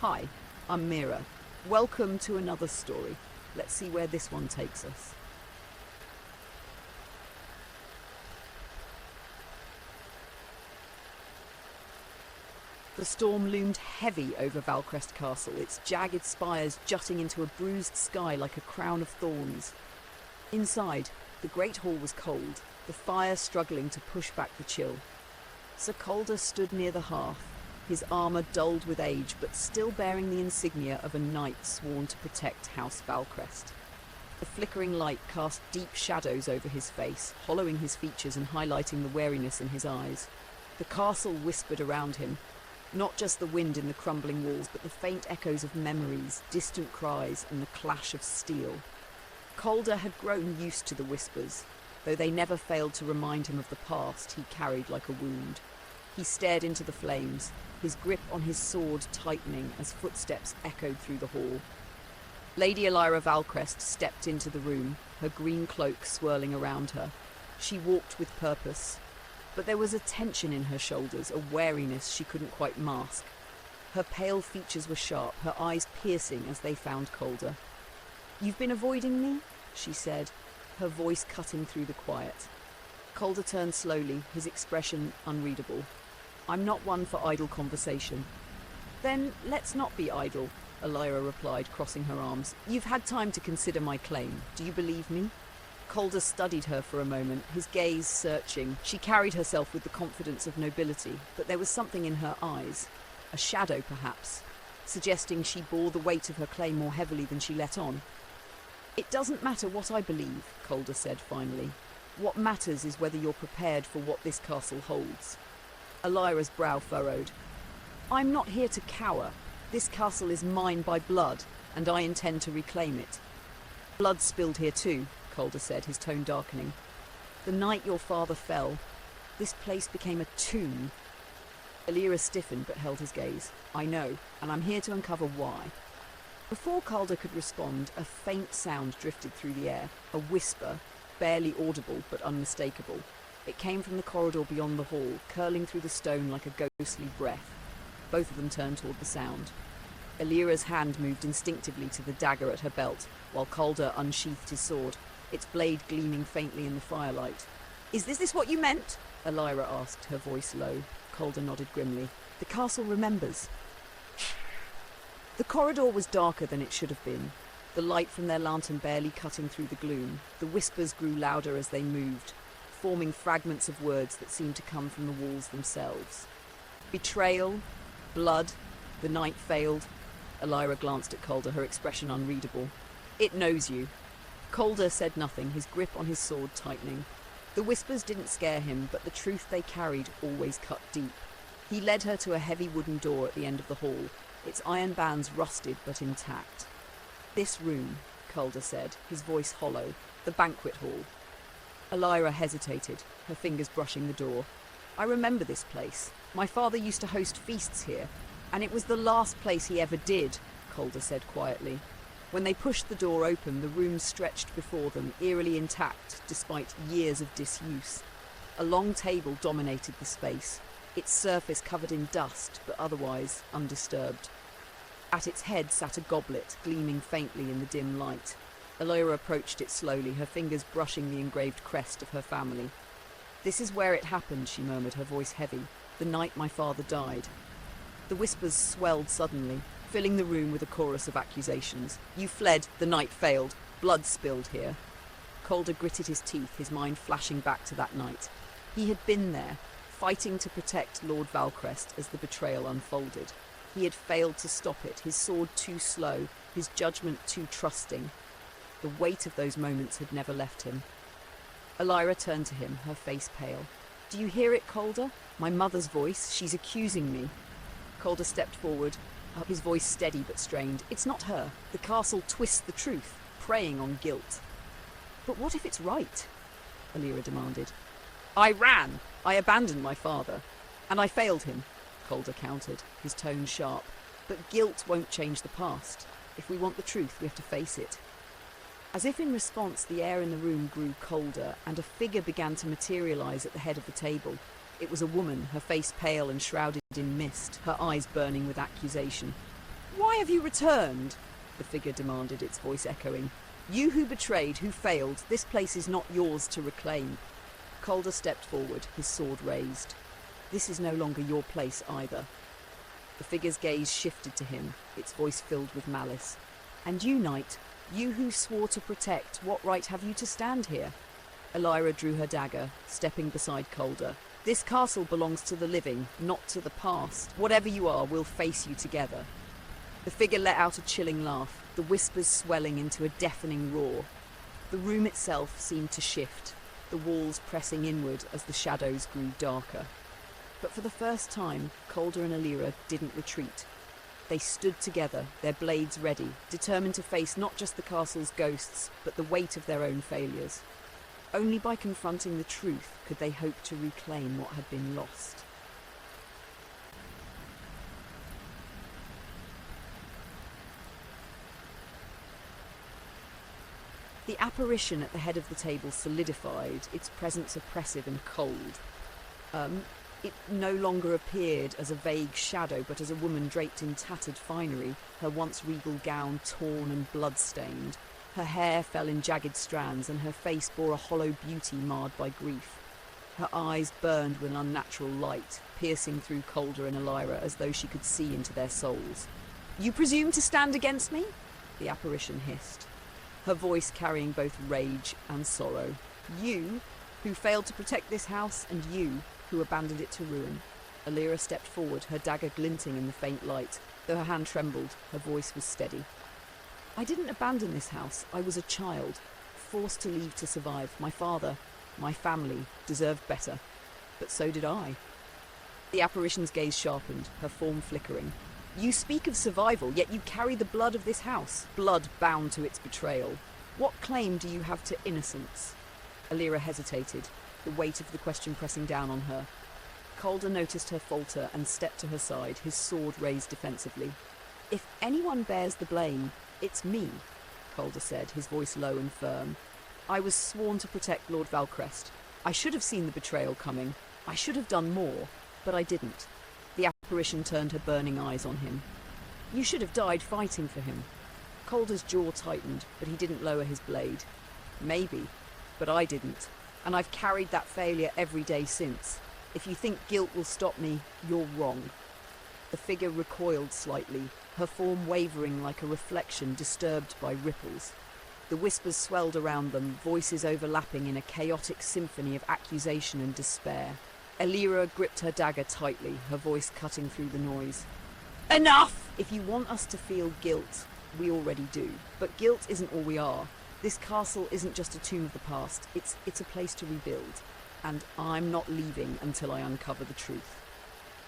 Hi, I'm Mira. Welcome to another story. Let's see where this one takes us. The storm loomed heavy over Valcrest Castle, its jagged spires jutting into a bruised sky like a crown of thorns. Inside, the great hall was cold, the fire struggling to push back the chill. Sir Calder stood near the hearth, his armour dulled with age, but still bearing the insignia of a knight sworn to protect House Valcrest. The flickering light cast deep shadows over his face, hollowing his features and highlighting the wariness in his eyes. The castle whispered around him, not just the wind in the crumbling walls, but the faint echoes of memories, distant cries, and the clash of steel. Calder had grown used to the whispers, though they never failed to remind him of the past he carried like a wound. He stared into the flames, his grip on his sword tightening as footsteps echoed through the hall. Lady Elira Valcrest stepped into the room, her green cloak swirling around her. She walked with purpose, but there was a tension in her shoulders, a wariness she couldn't quite mask. Her pale features were sharp, her eyes piercing as they found Calder. "You've been avoiding me?" she said, her voice cutting through the quiet. Calder turned slowly, his expression unreadable. "I'm not one for idle conversation." "Then let's not be idle," Elira replied, crossing her arms. "You've had time to consider my claim. Do you believe me?" Calder studied her for a moment, his gaze searching. She carried herself with the confidence of nobility, but there was something in her eyes, a shadow perhaps, suggesting she bore the weight of her claim more heavily than she let on. "It doesn't matter what I believe," Calder said finally. "What matters is whether you're prepared for what this castle holds." Elira's brow furrowed. "I'm not here to cower. This castle is mine by blood, and I intend to reclaim it." "Blood spilled here too," Calder said, his tone darkening. "The night your father fell, this place became a tomb." Elira stiffened but held his gaze. "I know, and I'm here to uncover why." Before Calder could respond, a faint sound drifted through the air, a whisper, barely audible but unmistakable. It came from the corridor beyond the hall, curling through the stone like a ghostly breath. Both of them turned toward the sound. Elira's hand moved instinctively to the dagger at her belt, while Calder unsheathed his sword, its blade gleaming faintly in the firelight. "Is this what you meant?" Elira asked, her voice low. Calder nodded grimly. "The castle remembers." The corridor was darker than it should have been, the light from their lantern barely cutting through the gloom. The whispers grew louder as they moved, forming fragments of words that seemed to come from the walls themselves. "Betrayal, blood, the night failed." Elira glanced at Calder, her expression unreadable. "It knows you." Calder said nothing, his grip on his sword tightening. The whispers didn't scare him, but the truth they carried always cut deep. He led her to a heavy wooden door at the end of the hall, its iron bands rusted but intact. "This room," Calder said, his voice hollow, "the banquet hall." Elira hesitated, her fingers brushing the door. "I remember this place. My father used to host feasts here, and it was the last place he ever did," Calder said quietly. When they pushed the door open, the room stretched before them, eerily intact despite years of disuse. A long table dominated the space, its surface covered in dust but otherwise undisturbed. At its head sat a goblet, gleaming faintly in the dim light. Elira approached it slowly, her fingers brushing the engraved crest of her family. "This is where it happened," she murmured, her voice heavy. "The night my father died." The whispers swelled suddenly, filling the room with a chorus of accusations. "You fled, the night failed, blood spilled here." Calder gritted his teeth, his mind flashing back to that night. He had been there, fighting to protect Lord Valcrest as the betrayal unfolded. He had failed to stop it, his sword too slow, his judgment too trusting. The weight of those moments had never left him. Elira turned to him, her face pale. "Do you hear it, Calder? My mother's voice. She's accusing me." Calder stepped forward, his voice steady but strained. "It's not her. The castle twists the truth, preying on guilt." "But what if it's right?" Elira demanded. "I ran. I abandoned my father. And I failed him," Calder countered, his tone sharp. "But guilt won't change the past. If we want the truth, we have to face it." As if in response, the air in the room grew colder, and a figure began to materialize at the head of the table. It was a woman, her face pale and shrouded in mist, her eyes burning with accusation. Why have you returned? The figure demanded, its voice echoing. You who betrayed, who failed, this place is not yours to reclaim. Calder stepped forward, his sword raised. This is no longer your place either. The figure's gaze shifted to him, its voice filled with malice. And you, knight, you who swore to protect, what right have you to stand here? Elira drew her dagger, stepping beside Calder. This castle belongs to the living, not to the past. Whatever you are, we'll face you together. The figure let out a chilling laugh, the whispers swelling into a deafening roar. The room itself seemed to shift, the walls pressing inward as the shadows grew darker. But for the first time, Calder and Elira didn't retreat. They stood together, their blades ready, determined to face not just the castle's ghosts, but the weight of their own failures. Only by confronting the truth could they hope to reclaim what had been lost. The apparition at the head of the table solidified, its presence oppressive and cold. It no longer appeared as a vague shadow, but as a woman draped in tattered finery, her once regal gown torn and blood-stained. Her hair fell in jagged strands, and her face bore a hollow beauty marred by grief. Her eyes burned with an unnatural light, piercing through Calder and Elira as though she could see into their souls. You presume to stand against me? The apparition hissed, her voice carrying both rage and sorrow. You, who failed to protect this house, and you, who abandoned it to ruin. Elira stepped forward, her dagger glinting in the faint light. Though her hand trembled, her voice was steady. I didn't abandon this house. I was a child, forced to leave to survive. My father, my family, deserved better. But so did I. The apparition's gaze sharpened, her form flickering. You speak of survival, yet you carry the blood of this house, blood bound to its betrayal. What claim do you have to innocence? Elira hesitated, the weight of the question pressing down on her. Calder noticed her falter and stepped to her side, his sword raised defensively. If anyone bears the blame, it's me, Calder said, his voice low and firm. I was sworn to protect Lord Valcrest. I should have seen the betrayal coming. I should have done more, but I didn't. The apparition turned her burning eyes on him. You should have died fighting for him. Calder's jaw tightened, but he didn't lower his blade. Maybe, but I didn't. And I've carried that failure every day since. If you think guilt will stop me, you're wrong. The figure recoiled slightly, her form wavering like a reflection disturbed by ripples. The whispers swelled around them, voices overlapping in a chaotic symphony of accusation and despair. Elira gripped her dagger tightly, her voice cutting through the noise. Enough! If you want us to feel guilt, we already do. But guilt isn't all we are. This castle isn't just a tomb of the past, it's a place to rebuild. And I'm not leaving until I uncover the truth.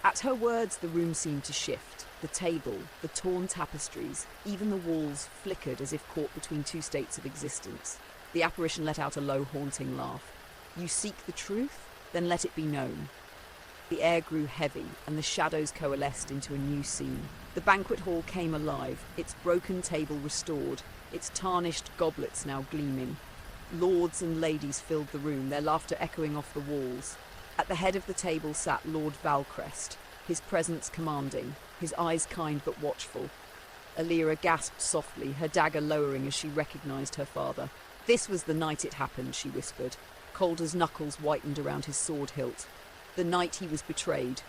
At her words, the room seemed to shift. The table, the torn tapestries, even the walls flickered as if caught between two states of existence. The apparition let out a low, haunting laugh. You seek the truth? Then let it be known. The air grew heavy, and the shadows coalesced into a new scene. The banquet hall came alive, its broken table restored, its tarnished goblets now gleaming. Lords and ladies filled the room, their laughter echoing off the walls. At the head of the table sat Lord Valcrest, his presence commanding, his eyes kind but watchful. Elira gasped softly, her dagger lowering as she recognised her father. This was the night it happened, she whispered. Calder's knuckles whitened around his sword hilt. The night he was betrayed.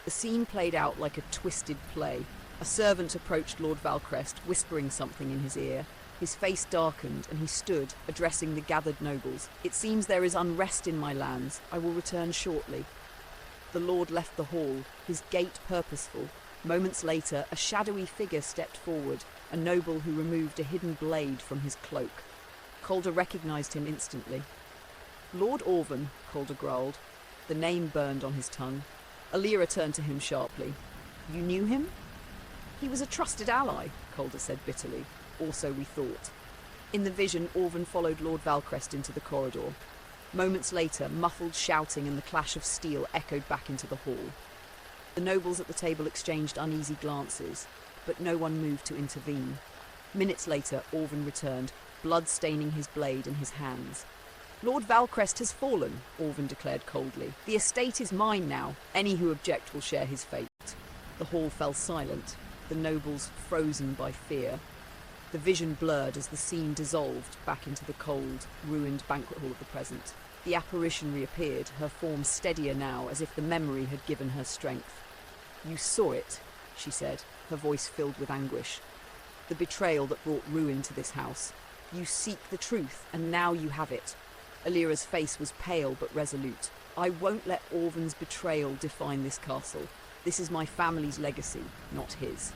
The scene played out like a twisted play. A servant approached Lord Valcrest, whispering something in his ear. His face darkened, and he stood, addressing the gathered nobles. It seems there is unrest in my lands. I will return shortly. The lord left the hall, his gait purposeful. Moments later, a shadowy figure stepped forward, a noble who removed a hidden blade from his cloak. Calder recognised him instantly. Lord Orvan, Calder growled. The name burned on his tongue. Elira turned to him sharply. You knew him? He was a trusted ally, Calder said bitterly. Or so we thought. In the vision, Orvan followed Lord Valcrest into the corridor. Moments later, muffled shouting and the clash of steel echoed back into the hall. The nobles at the table exchanged uneasy glances, but no one moved to intervene. Minutes later, Orvan returned, blood staining his blade and his hands. Lord Valcrest has fallen, Orvan declared coldly. The estate is mine now. Any who object will share his fate. The hall fell silent. the nobles frozen by fear. The vision blurred as the scene dissolved back into the cold, ruined banquet hall of the present. The apparition reappeared, her form steadier now, as if the memory had given her strength. "You saw it," she said, her voice filled with anguish. "The betrayal that brought ruin to this house. You seek the truth, and now you have it." Alira's face was pale but resolute. "I won't let Orvan's betrayal define this castle. This is my family's legacy, not his."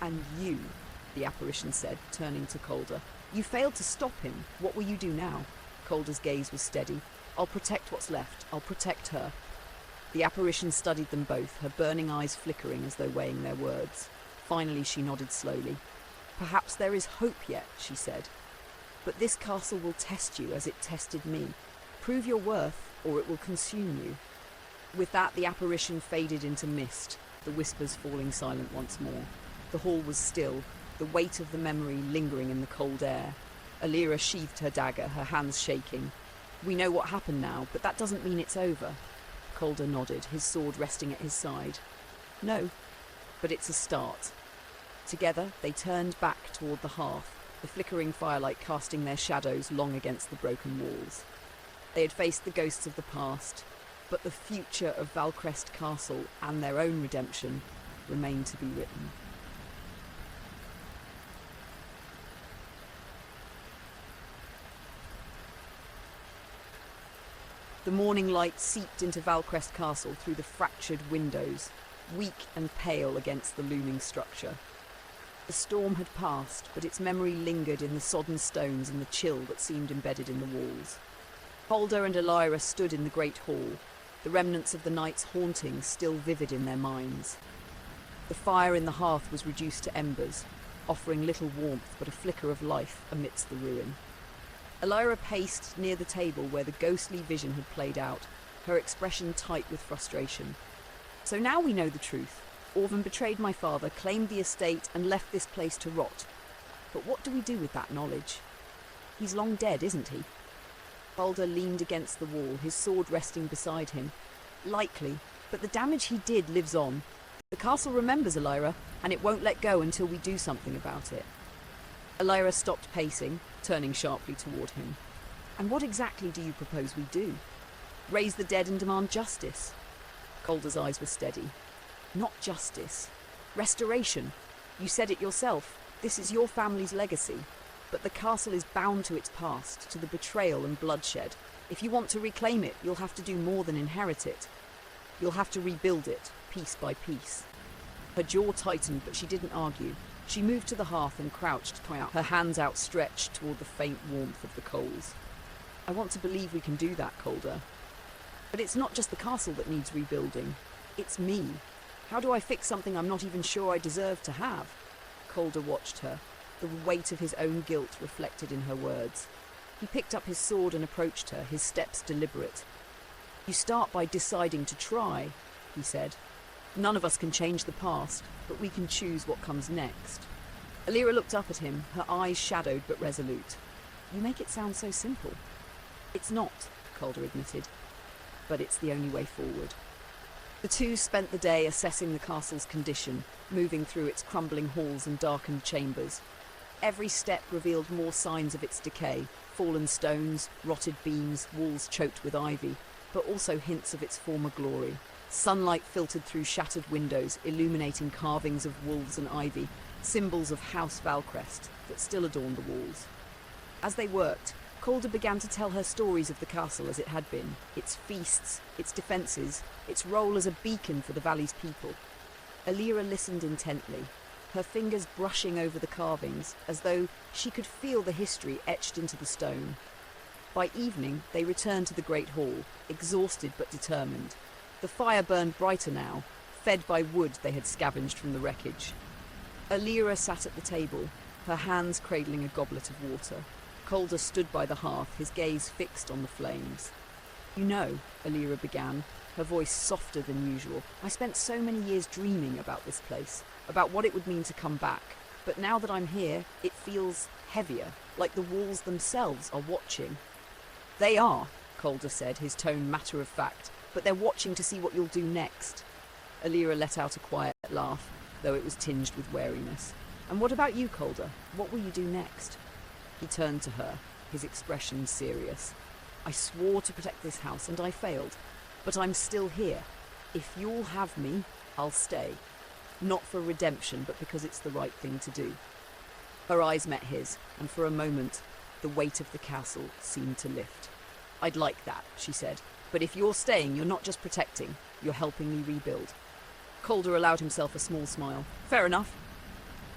"And you," the apparition said, turning to Calder. "You failed to stop him. What will you do now?" Calder's gaze was steady. "I'll protect what's left. I'll protect her." The apparition studied them both, her burning eyes flickering as though weighing their words. Finally she nodded slowly. "Perhaps there is hope yet," she said. "But this castle will test you as it tested me. Prove your worth, or it will consume you." With that, the apparition faded into mist, the whispers falling silent once more. The hall was still, the weight of the memory lingering in the cold air. Alira sheathed her dagger, her hands shaking. "We know what happened now, but that doesn't mean it's over." Calder nodded, his sword resting at his side. "No, but it's a start." Together, they turned back toward the hearth, the flickering firelight casting their shadows long against the broken walls. They had faced the ghosts of the past, but the future of Valcrest Castle and their own redemption remained to be written. The morning light seeped into Valcrest Castle through the fractured windows, weak and pale against the looming structure. The storm had passed, but its memory lingered in the sodden stones and the chill that seemed embedded in the walls. Calder and Alira stood in the great hall, the remnants of the night's hauntings still vivid in their minds. The fire in the hearth was reduced to embers, offering little warmth but a flicker of life amidst the ruin. Alira paced near the table where the ghostly vision had played out, her expression tight with frustration. "So now we know the truth. Orvan betrayed my father, claimed the estate, and left this place to rot. But what do we do with that knowledge? He's long dead, isn't he?" Calder leaned against the wall, his sword resting beside him. "Likely, but the damage he did lives on. The castle remembers Alira, and it won't let go until we do something about it." Alira stopped pacing, turning sharply toward him. "And what exactly do you propose we do? Raise the dead and demand justice?" Calder's eyes were steady. "Not justice. Restoration. You said it yourself. This is your family's legacy. But the castle is bound to its past, to the betrayal and bloodshed. If you want to reclaim it, you'll have to do more than inherit it. You'll have to rebuild it, piece by piece." Her jaw tightened, but she didn't argue. She moved to the hearth and crouched, her hands outstretched toward the faint warmth of the coals. "I want to believe we can do that, Calder. But it's not just the castle that needs rebuilding. It's me. How do I fix something I'm not even sure I deserve to have?" Calder watched her, the weight of his own guilt reflected in her words. He picked up his sword and approached her, his steps deliberate. "You start by deciding to try," he said. "None of us can change the past, but we can choose what comes next." Alira looked up at him, her eyes shadowed but resolute. "You make it sound so simple." "It's not," Calder admitted, "but it's the only way forward." The two spent the day assessing the castle's condition, moving through its crumbling halls and darkened chambers. Every step revealed more signs of its decay, fallen stones, rotted beams, walls choked with ivy, but also hints of its former glory. Sunlight filtered through shattered windows, illuminating carvings of wolves and ivy, symbols of House Valcrest that still adorned the walls. As they worked, Calder began to tell her stories of the castle as it had been, its feasts, its defences, its role as a beacon for the valley's people. Alira listened intently, her fingers brushing over the carvings as though she could feel the history etched into the stone. By evening, they returned to the great hall, exhausted but determined. The fire burned brighter now, fed by wood they had scavenged from the wreckage. Alira sat at the table, her hands cradling a goblet of water. Calder stood by the hearth, his gaze fixed on the flames. "You know," Alira began, her voice softer than usual, "I spent so many years dreaming about this place, about what it would mean to come back. But now that I'm here, it feels heavier, like the walls themselves are watching." "They are," Calder said, his tone matter-of-fact, "but they're watching to see what you'll do next." Alira let out a quiet laugh. though it was tinged with wariness. "And what about you, Calder? What will you do next?" He turned to her, his expression serious. "I swore to protect this house, and I failed. But I'm still here. If you'll have me, I'll stay. Not for redemption, but because it's the right thing to do." Her eyes met his, and for a moment, the weight of the castle seemed to lift. "I'd like that," she said. "But if you're staying, you're not just protecting, you're helping me rebuild." Calder allowed himself a small smile. "Fair enough."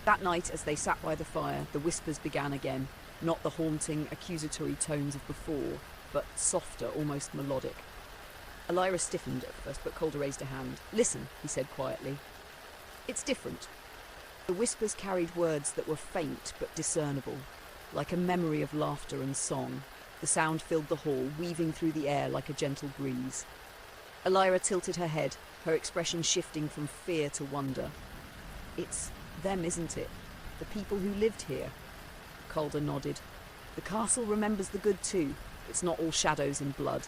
That night, as they sat by the fire, the whispers began again, not the haunting, accusatory tones of before, but softer, almost melodic. Elira stiffened at first, but Calder raised a hand. "Listen," he said quietly. "It's different." The whispers carried words that were faint but discernible, like a memory of laughter and song. The sound filled the hall, weaving through the air like a gentle breeze. Elira tilted her head, her expression shifting from fear to wonder. "It's them, isn't it? The people who lived here?" Calder nodded. "The castle remembers the good too. It's not all shadows and blood."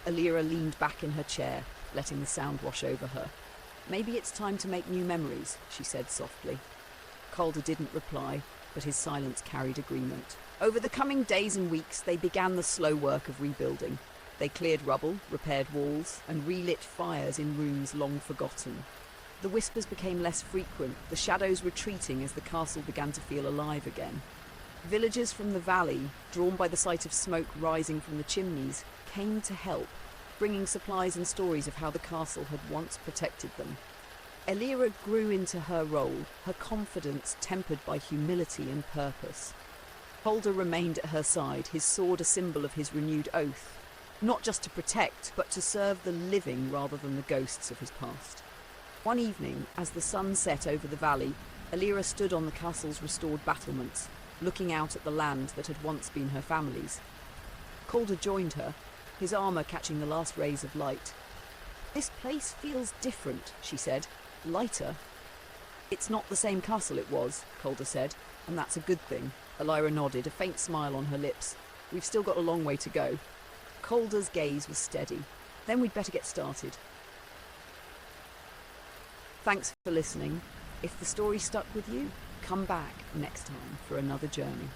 Elira leaned back in her chair, letting the sound wash over her. "Maybe it's time to make new memories," she said softly. Calder didn't reply, but his silence carried agreement. Over the coming days and weeks, they began the slow work of rebuilding. They cleared rubble, repaired walls, and relit fires in rooms long forgotten. The whispers became less frequent, the shadows retreating as the castle began to feel alive again. Villagers from the valley, drawn by the sight of smoke rising from the chimneys, came to help, bringing supplies and stories of how the castle had once protected them. Elira grew into her role, her confidence tempered by humility and purpose. Calder remained at her side, his sword a symbol of his renewed oath, not just to protect, but to serve the living rather than the ghosts of his past. One evening, as the sun set over the valley, Elira stood on the castle's restored battlements, looking out at the land that had once been her family's. Calder joined her, his armour catching the last rays of light. "This place feels different," she said. "Lighter." "It's not the same castle it was," Calder said, "and that's a good thing." Elira nodded, a faint smile on her lips. "We've still got a long way to go." Calder's gaze was steady. "Then we'd better get started." Thanks for listening. If the story stuck with you, come back next time for another journey.